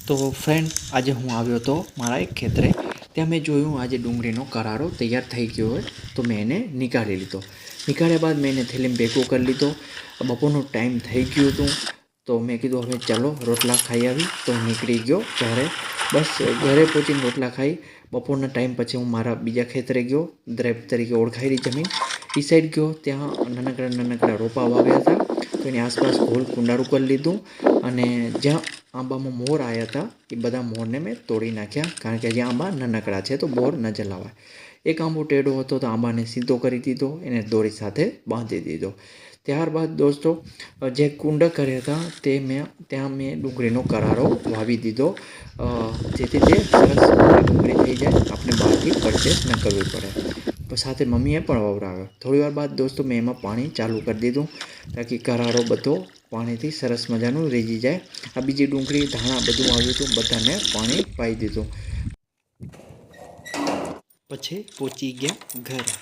તો ફ્રેન્ડ, આજે હું આવ્યો તો મારા એક ખેતરે. ત્યાં મેં જોયું આજે ડુંગળીનો કરારો તૈયાર થઈ ગયો હોય, તો મેં એને નીકાળી લીધો. નીકાળ્યા બાદ મેં એને થેલીમાં ભેગો કરી લીધો. બપોરનો ટાઈમ થઈ ગયું હતું, તો મેં કીધું હવે ચાલો રોટલા ખાઈ આવી. તો હું નીકળી ગયો ઘરે. બસ ઘરે પહોંચીને રોટલા ખાઈ બપોરના ટાઈમ પછી હું મારા બીજા ખેતરે ગયો. દ્રેપ તરીકે ઓળખાયેલી જમીન એ સાઈડ ગયો. ત્યાં નાનકડા રોપા વાવ્યા હતા, તો એની આસપાસ ગોળ કુંડાળું કરી લીધું. અને જ્યાં આંબામાં મોર આવ્યા હતા એ બધા મોરને મેં તોડી નાખ્યા, કારણ કે જ્યાં આંબા નાનકડા છે તો બોર ન જલાવાય. એક આંબો ટેઢો હતો તો આંબાને સીધો કરી દીધો, એને દોરી સાથે બાંધી દીધો. ત્યારબાદ દોસ્તો, જે કુંડ કર્યા હતા ત્યાં મેં ડુંગળીનો કરારો વાવી દીધો, જેથી તે સરસ ડુંગળી થઈ જાય, આપણે બહારથી પરચેસ ન કરવી પડે. સાથે મમ્મીએ પણ વવરાવ્યો. થોડી વાર બાદ દોસ્તો મેં એમાં પાણી ચાલુ કરી દીધું, તાકી કરારો બધો પાણીથી સરસ મજાનું રીઝી જાય. આ બીજી ડુંગળી, ધાણા બધું આવ્યું હતું, બધાને પાણી પાઈ દીધું. પછી પહોંચી ગયા ઘરે.